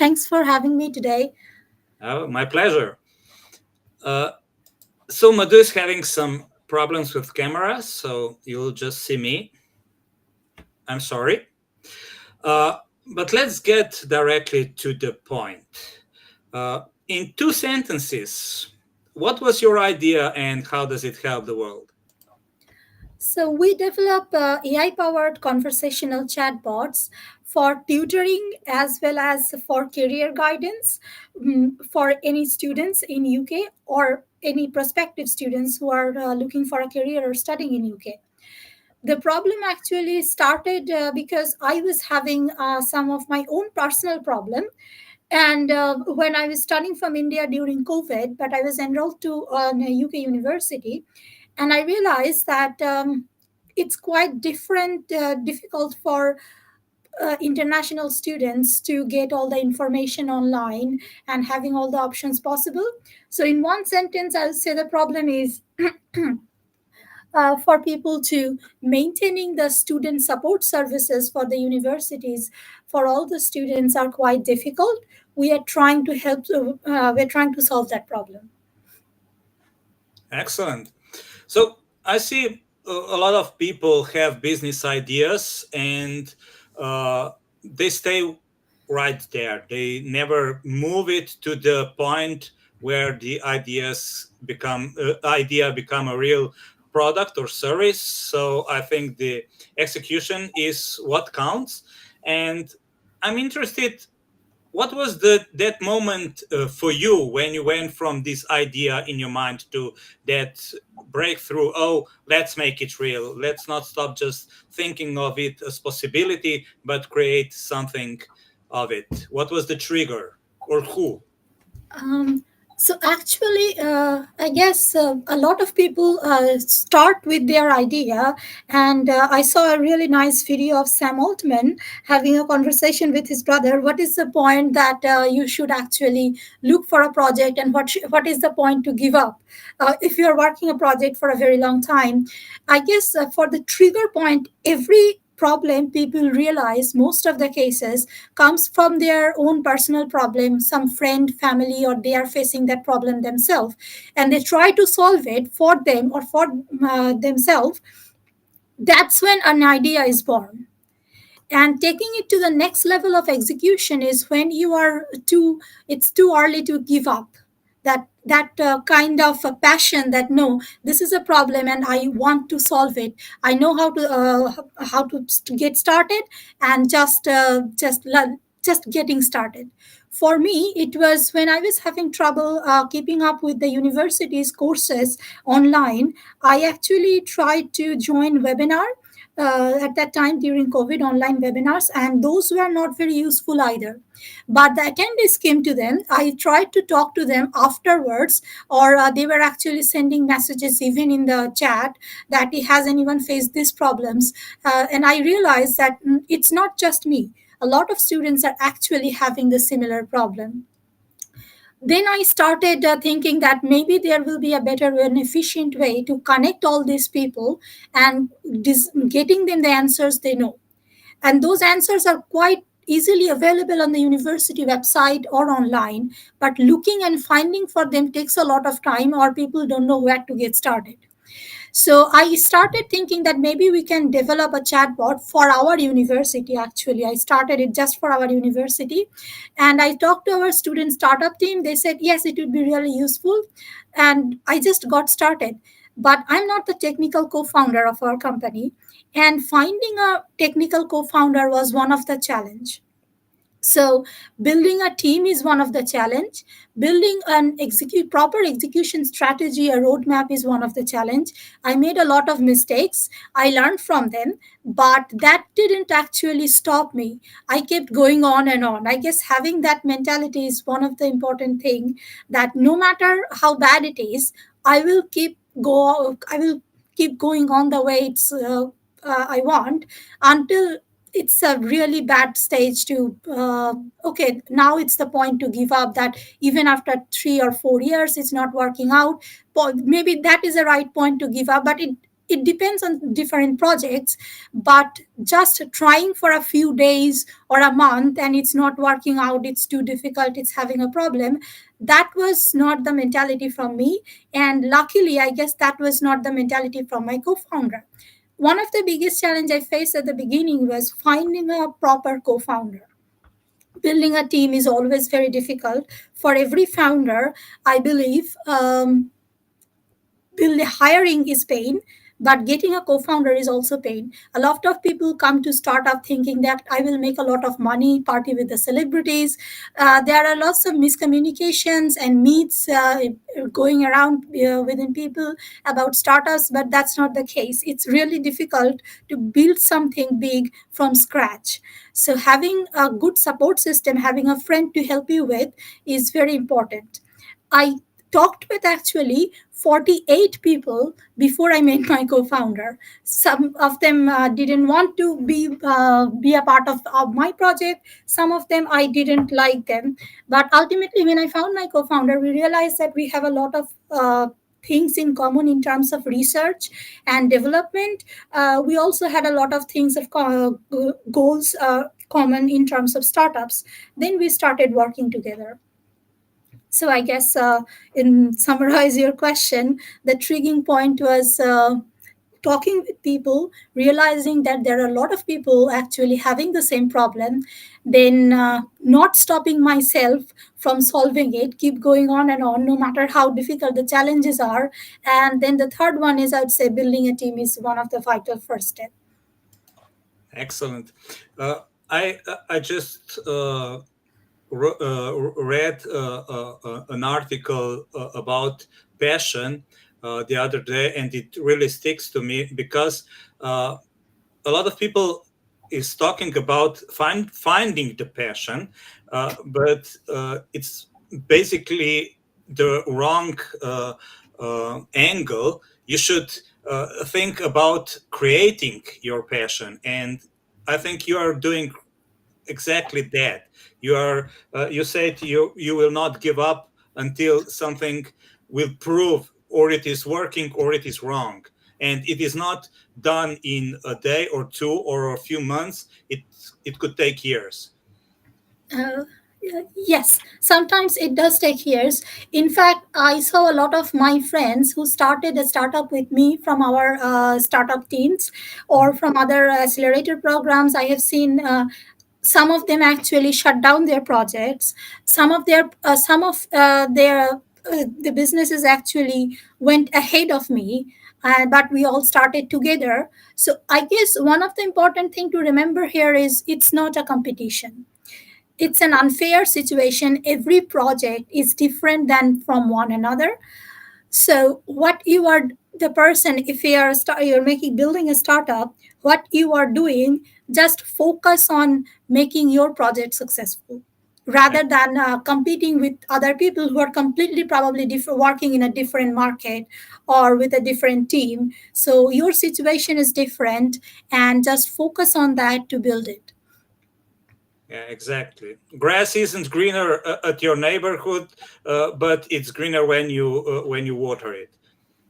Thanks for having me today. Oh, my pleasure. Uh, so Madhu is having some problems with camera, so you'll just see me. I'm sorry. Uh, but let's get directly to the point. In two sentences, what was your idea and how does it help the world? So, we develop AI powered conversational chatbots for tutoring as well as for career guidance for any students in UK or any prospective students who are looking for a career or studying in UK. The problem actually started because I was having some of my own personal problem. And when I was studying from India during COVID, but I was enrolled to a UK university, and I realized that it's quite difficult for international students to get all the information online and having all the options possible. So, in one sentence, I would say the problem is for people to maintaining the student support services for the universities for all the students are quite difficult. We are trying to help. We're trying to solve that problem. Excellent. So I see a lot of people have business ideas and they stay right there. They never move it to the point where the idea become a real product or service. So I think the execution is what counts. And I'm interested, what was that moment for you when you went from this idea in your mind to that breakthrough? Oh, let's make it real. Let's not stop just thinking of it as possibility, but create something of it. What was the trigger, or who? Um, so actually, I guess a lot of people start with their idea, and I saw a really nice video of Sam Altman having a conversation with his brother. What is the point that you should actually look for a project, and what is the point to give up if you are working a project for a very long time? I guess for the trigger point, every problem people realize most of the cases comes from their own personal problem, some friend, family, or they are facing that problem themselves, and they try to solve it for them or for themselves. That's when an idea is born. And taking it to the next level of execution is when you are too it's too early to give up that kind of a passion that no, this is a problem and I want to solve it. I know how to get started, and just getting started. For me, it was when I was having trouble keeping up with the university's courses online. I actually tried to join webinar at that time during COVID, online webinars, and those were not very useful either. But the attendees came to them. I tried to talk to them afterwards, or they were actually sending messages even in the chat that has anyone faced these problems. And I realized that it's not just me. A lot of students are actually having the similar problem. Then I started thinking that maybe there will be a better and efficient way to connect all these people and getting them the answers they know. And those answers are quite easily available on the university website or online, but looking and finding for them takes a lot of time, or people don't know where to get started. So I started thinking that maybe we can develop a chatbot for our university. Actually, I started it just for our university. And I talked to our student startup team. They said, yes, it would be really useful. And I just got started. But I'm not the technical co founder of our company. And finding a technical co founder was one of the challenge. So building a team is one of the challenge. Building an proper execution strategy, a roadmap, is one of the challenge. I made a lot of mistakes. I learned from them, but that didn't actually stop me. I kept going on and on. I guess having that mentality is one of the important thing, that no matter how bad it is, I will keep going on the way I want, until it's a really bad stage to okay, now it's the point to give up, that even after 3 or 4 years it's not working out. Maybe that is the right point to give up, but it depends on different projects, but just trying for a few days or a month and it's not working out, it's too difficult, it's having a problem, that was not the mentality from me. And luckily, I guess that was not the mentality from my co-founder. One of the biggest challenge I faced at the beginning was finding a proper co-founder. Building a team is always very difficult for every founder, I believe. Hiring is pain, but getting a co-founder is also pain. A lot of people come to startup thinking that I will make a lot of money, party with the celebrities. There are lots of miscommunications and myths going around within people about startups, but that's not the case. It's really difficult to build something big from scratch. So having a good support system, having a friend to help you with, is very important. I talked with actually 48 people before I met my co-founder. Some of them didn't want to be a part of my project. Some of them I didn't like them. But ultimately, when I found my co-founder, we realized that we have a lot of things in common in terms of research and development. We also had a lot of things of goals common in terms of startups. Then we started working together. So I guess, in summarize your question, the triggering point was talking with people, realizing that there are a lot of people actually having the same problem, then not stopping myself from solving it, keep going on, no matter how difficult the challenges are. And then the third one is, I would say, building a team is one of the vital first steps. Excellent. Uh, I just read an article about passion the other day, and it really sticks to me because uh, a lot of people is talking about finding the passion, but it's basically the wrong angle. You should think about creating your passion, and I think you are doing exactly that. You said you will not give up until something will prove or it is working or it is wrong, and it is not done in a day or two or a few months. It could take years. Uh, yes, sometimes it does take years. In fact, I saw a lot of my friends who started a startup with me from our startup teams or from other accelerator programs. I have seen some of them actually shut down their projects. Some of their the businesses actually went ahead of me, but we all started together. So I guess one of the important thing to remember here is it's not a competition, it's an unfair situation. Every project is different than from one another. So what you are, the person, if you are you're making building a startup, what you are doing, just focus on making your project successful Yeah, rather than competing with other people who are completely probably different, working in a different market or with a different team. So your situation is different, and just focus on that to build it. yeah, exactly. Grass isn't greener at your neighborhood, but it's greener when you water it.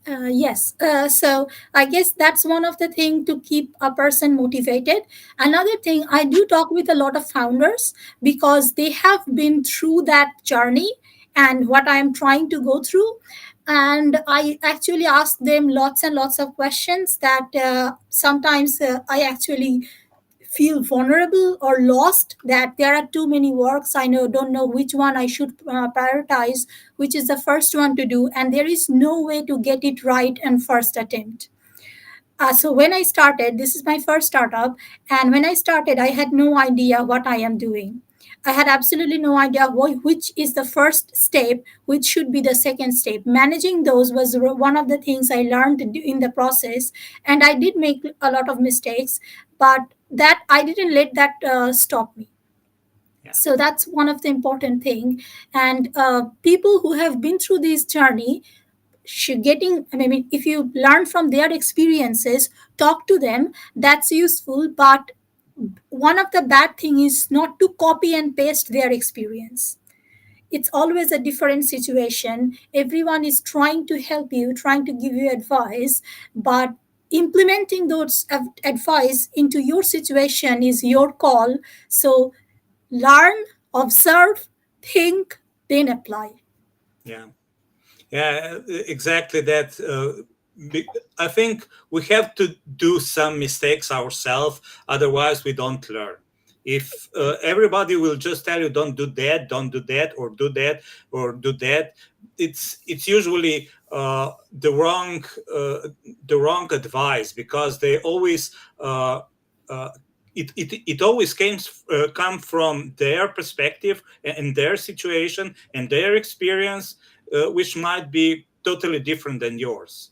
Yes. So I guess that's one of the thing to keep a person motivated. Another thing, I do talk with a lot of founders because they have been through that journey and what I am trying to go through. And I actually ask them lots and lots of questions that sometimes I actually feel vulnerable or lost, that there are too many works, I know don't know which one I should prioritize, which is the first one to do, and there is no way to get it right in first attempt. So when I started, this is my first startup, and when I started, I had no idea what I am doing. I had absolutely no idea which is the first step, which should be the second step. Managing those was one of the things I learned in the process, and I did make a lot of mistakes, but that I didn't let that stop me. Yeah. So that's one of the important thing. And people who have been through this journey, getting, I mean, if you learn from their experiences, talk to them, that's useful. But one of the bad thing is not to copy and paste their experience. It's always a different situation. Everyone is trying to help you, trying to give you advice, but implementing those advice into your situation is your call. So learn, observe, think, then apply. Yeah. Yeah, exactly that. I think we have to do some mistakes ourselves, otherwise we don't learn. If everybody will just tell you don't do that, don't do that, or do that, or do that, it's usually the wrong advice, because they always uh, uh, it always come from their perspective and their situation and their experience, which might be totally different than yours.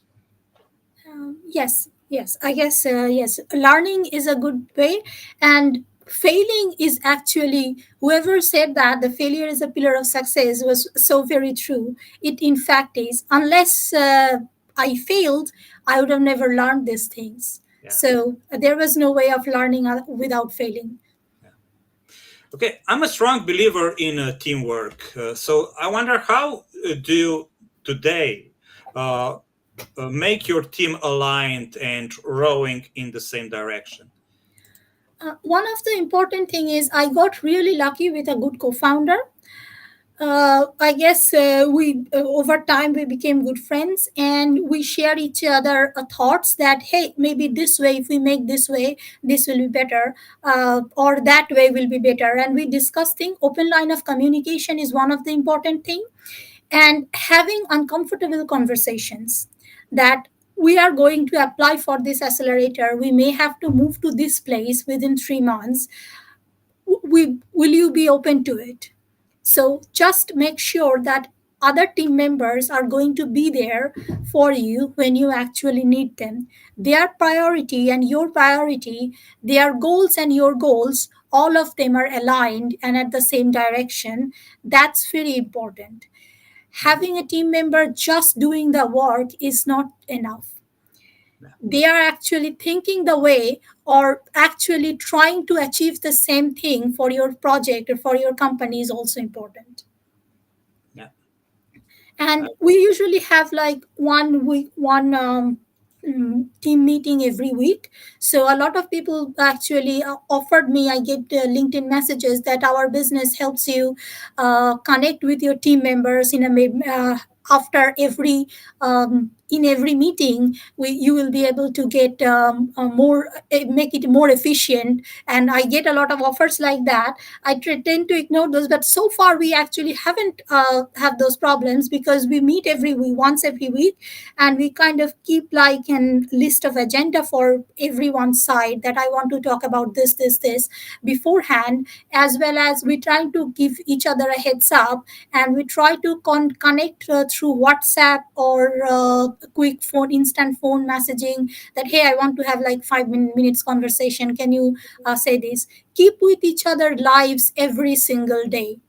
Yes, yes, I guess, yes, learning is a good way. And failing is actually, whoever said that the failure is a pillar of success was so very true. It, in fact, is. Unless I failed, I would have never learned these things. Yeah. So there was no way of learning without failing. Yeah. Okay, I'm a strong believer in teamwork. So I wonder, how do you today uh, make your team aligned and rowing in the same direction? One of the important thing is I got really lucky with a good co-founder. I guess we over time we became good friends, and we share each other thoughts that, hey, maybe this way, if we make this way, this will be better, or that way will be better. And we discuss things. Open line of communication is one of the important thing, and having uncomfortable conversations that we are going to apply for this accelerator. We may have to move to this place within 3 months. We will you be open to it? So just make sure that other team members are going to be there for you when you actually need them. Their priority and your priority, their goals and your goals, all of them are aligned and at the same direction. That's very important. Having a team member just doing the work is not enough. Yeah. They are actually thinking the way, or actually trying to achieve the same thing for your project or for your company is also important. Yeah. And we usually have like one team meeting every week. So a lot of people actually offered me, I get LinkedIn messages that our business helps you connect with your team members in a after every in every meeting, you will be able to get more make it more efficient. And I get a lot of offers like that. I tend to ignore those, but so far we actually haven't have those problems, because we meet every week, once every week, and we kind of keep like a list of agenda for everyone's side, that I want to talk about this beforehand, as well as we try to give each other a heads up, and we try to connect through WhatsApp or quick phone, instant phone messaging, that hey, I want to have like 5 minutes conversation, can you say this? Keep with each other lives every single day,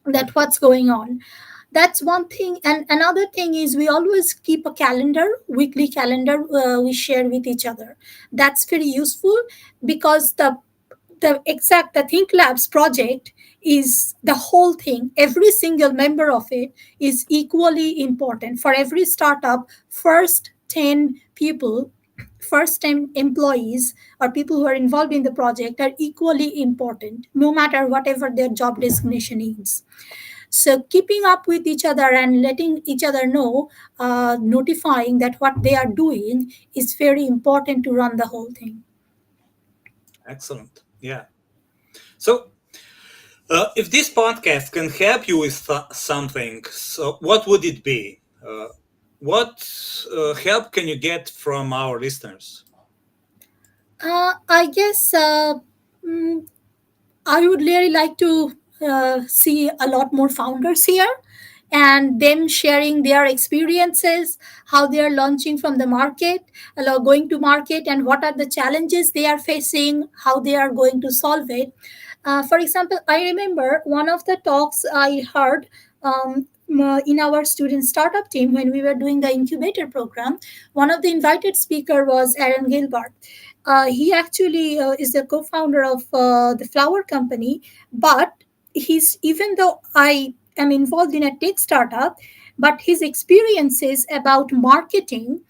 Yeah. that what's going on. That's one thing. And another thing is we always keep a calendar, weekly calendar, we share with each other. That's very useful, because the think labs project is the whole thing. Every single member of it is equally important. For every startup, first 10 people, first 10 employees, or people who are involved in the project, are equally important, no matter whatever their job designation is. So keeping up with each other and letting each other know, notifying that what they are doing, is very important to run the whole thing. Excellent. Yeah. So, if this podcast can help you with something, so what would it be? What help can you get from our listeners? I guess mm, I would really like to see a lot more founders here, and them sharing their experiences, how they are launching from the market, going to market, and what are the challenges they are facing, how they are going to solve it. For example, I remember one of the talks I heard in our student startup team when we were doing the incubator program. One of the invited speaker was Aaron Gilbert. He actually is the co-founder of the flower company, but he's, even though I am involved in a tech startup, but his experiences about marketing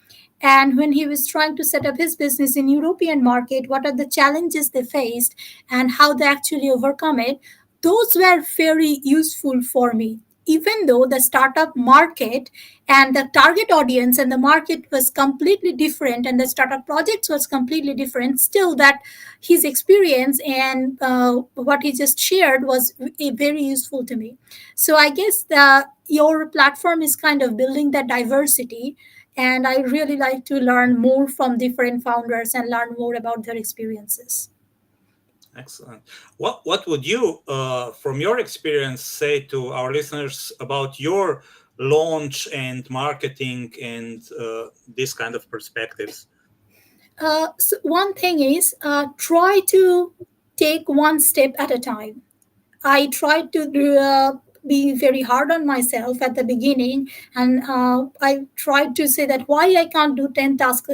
and when he was trying to set up his business in European market, what are the challenges they faced and how they actually overcome it. Those were very useful for me, even though the startup market and the target audience and the market was completely different and the startup projects was completely different. Still, that his experience and what he just shared was very useful to me. So I guess your platform is kind of building that diversity, and I really like to learn more from different founders and learn more about their experiences. Excellent. What would you, from your experience, say to our listeners about your launch and marketing and this kind of perspectives? So one thing is, try to take one step at a time. I tried to be very hard on myself at the beginning, and I tried to say that why I can't do 10 tasks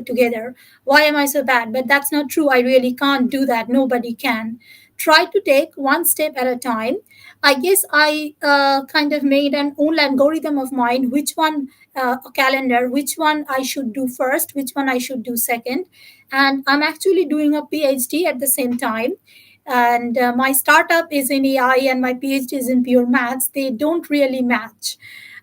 together. Why am I so bad? But that's not true. I really can't do that. Nobody can. Try to take one step at a time. I guess I kind of made an own algorithm of mine, which one, a calendar, which one I should do first, which one I should do second. And I'm actually doing a PhD at the same time, and my startup is in AI and my PhD is in pure maths. They don't really match.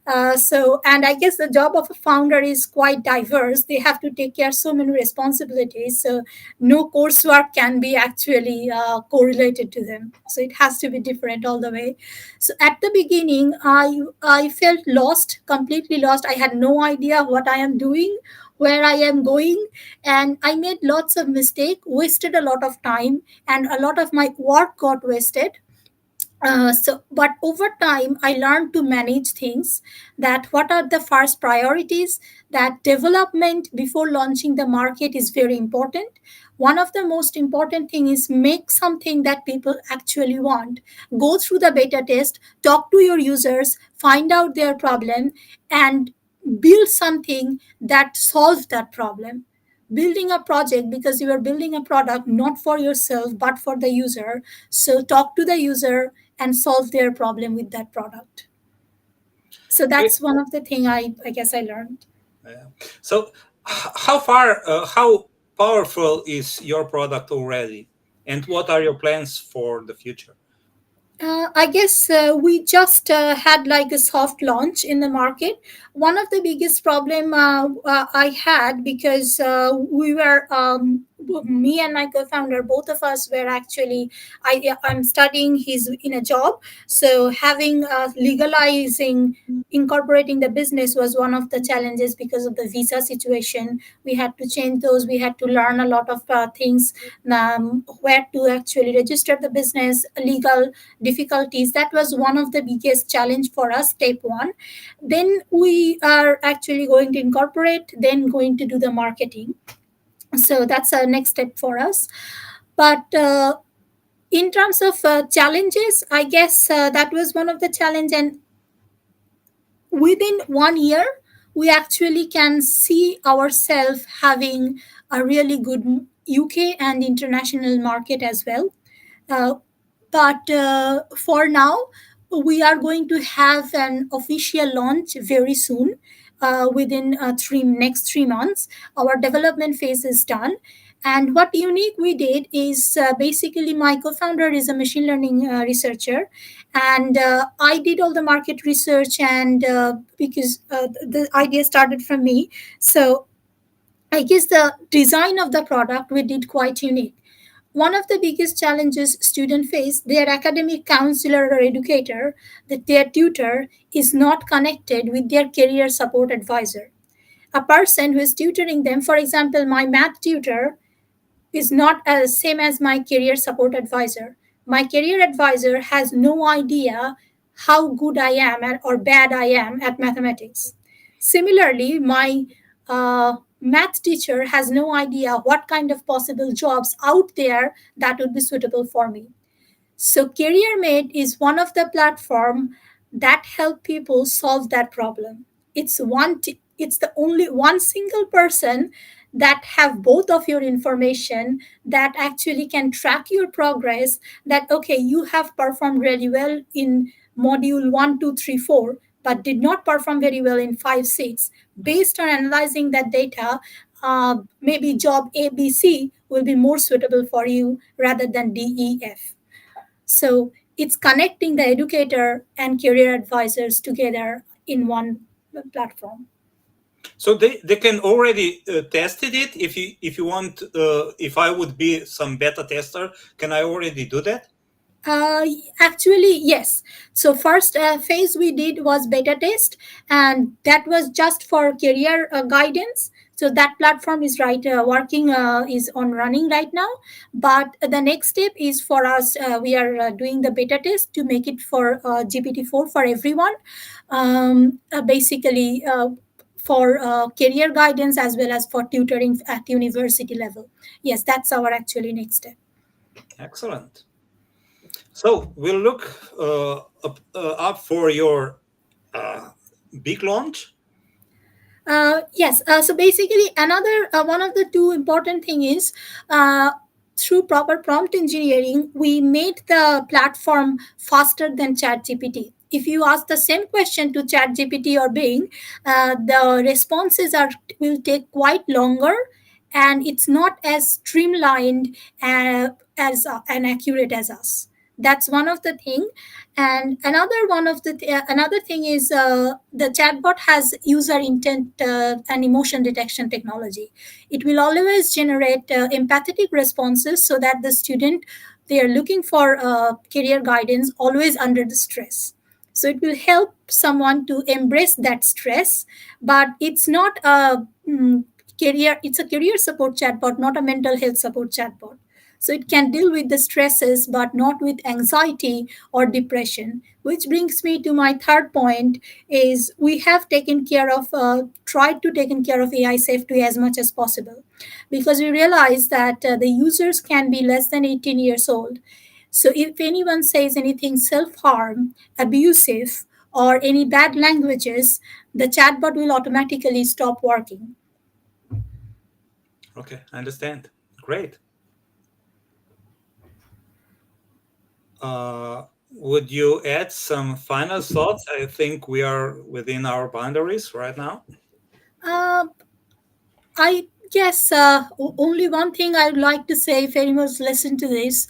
And I guess the job of a founder is quite diverse. They have to take care of so many responsibilities. So no coursework can be actually correlated to them. So it has to be different all the way. So at the beginning, I felt lost, completely lost. I had no idea what I am doing, where I am going, and I made lots of mistake, wasted a lot of time, and a lot of my work got wasted. But over time, I learned to manage things. That what are the first priorities? That development before launching the market is very important. One of the most important thing is make something that people actually want. Go through the beta test, talk to your users, find out their problem, and build something that solves that problem. Building a project because you are building a product not for yourself but for the user. So talk to the user and solve their problem with that product. So Okay. that's one of the thing I guess I learned. Yeah. So, how powerful is your product already, and what are your plans for the future? I guess we just had like a soft launch in the market. One of the biggest problem I had because we were me and my co-founder, both of us were actually I'm studying. He's in a job, so having legalizing incorporating the business was one of the challenges because of the visa situation. We had to change those. We had to learn a lot of things, where to actually register the business, legal difficulties. That was one of the biggest challenge for us, step one. Then we are actually going to incorporate, then going to do the marketing. So that's our next step for us. But in terms of challenges, I guess that was one of the challenge. And within 1 year, we actually can see ourselves having a really good UK and international market as well. uh, but for now, we are going to have an official launch very soon. Within next 3 months, our development phase is done. And what unique we did is basically my co-founder is a machine learning researcher, and I did all the market research, and because the idea started from me, so I guess the design of the product we did quite unique. One of the biggest challenges students face, their academic counselor or educator, that their tutor is not connected with their career support advisor. A person who is tutoring them, for example, my math tutor is not as same as my career support advisor. My career advisor has no idea how good I am or bad I am at mathematics. Similarly, my math teacher has no idea what kind of possible jobs out there that would be suitable for me. So CareerMate is one of the platform that help people solve that problem. It's the only one single person that have both of your information, that actually can track your progress, that okay, you have performed really well in module 1 2 3 4, but did not perform very well in 5 seats. Based on analyzing that data, maybe job ABC will be more suitable for you rather than DEF. So it's connecting the educator and career advisors together in one platform. So they can already tested it. If you want, if I would be some beta tester, can I already do that? Uh, Actually, yes. So first phase we did was beta test, and that was just for career guidance. So that platform is right working is on running right now. But the next step is for us. We are doing the beta test to make it for GPT-4 for everyone. Basically. For career guidance as well as for tutoring at university level. Yes, that's our actually next step. Excellent. So we'll look up for your uh, big launch. Yes. So basically, another one of the two important thing is through proper prompt engineering, we made the platform faster than ChatGPT. If you ask the same question to ChatGPT or Bing, the responses are will take quite longer, and it's not as streamlined as and accurate as us. That's one of the thing. And another thing is the chatbot has user intent and emotion detection technology. It will always generate empathetic responses so that the student, they are looking for career guidance always under the stress. So it will help someone to embrace that stress, but it's not a career. It's a career support chatbot, not a mental health support chatbot. So it can deal with the stresses, but not with anxiety or depression. Which brings me to my third point: is we have taken care of, tried to taken care of AI safety as much as possible, because we realize that the users can be less than 18 years old. So if anyone says anything self-harm, abusive, or any bad languages, the chatbot will automatically stop working. Okay, I understand. Great. Would you add some final thoughts? I think we are within our boundaries right now. Uh, I guess only one thing I would like to say if anyone's listened to this,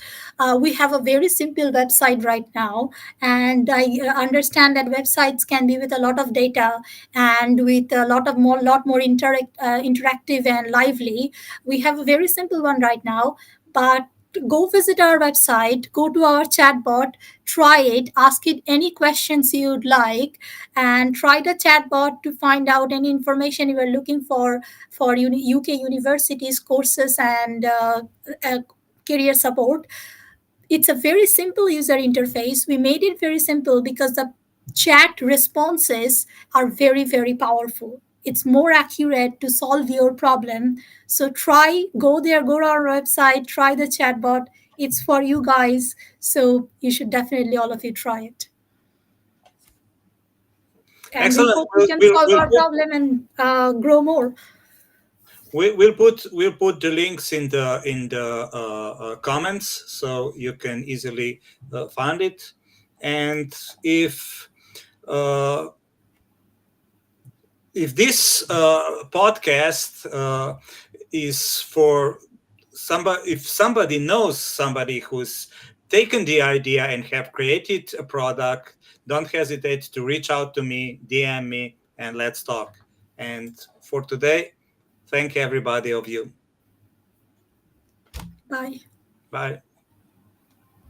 we have a very simple website right now, and I understand that websites can be with a lot of data and with a lot more interactive and lively. We have a very simple one right now, but go visit our website, go to our chatbot, try it, ask it any questions you'd like, and try the chatbot to find out any information you are looking for UK universities courses and career support. It's a very simple user interface. We made it very simple because the chat responses are very, very powerful. It's more accurate to solve your problem. So try, go there, go to our website, try the chatbot. It's for you guys. So you should definitely all of you try it. And we Excellent. hope we can solve our problem and grow more. We'll put the links in the comments so you can easily find it. And uh, if this podcast is for somebody, if somebody knows somebody who's taken the idea and have created a product, don't hesitate to reach out to me, DM me, and let's talk. And for today, thank everybody of you. Bye. Bye.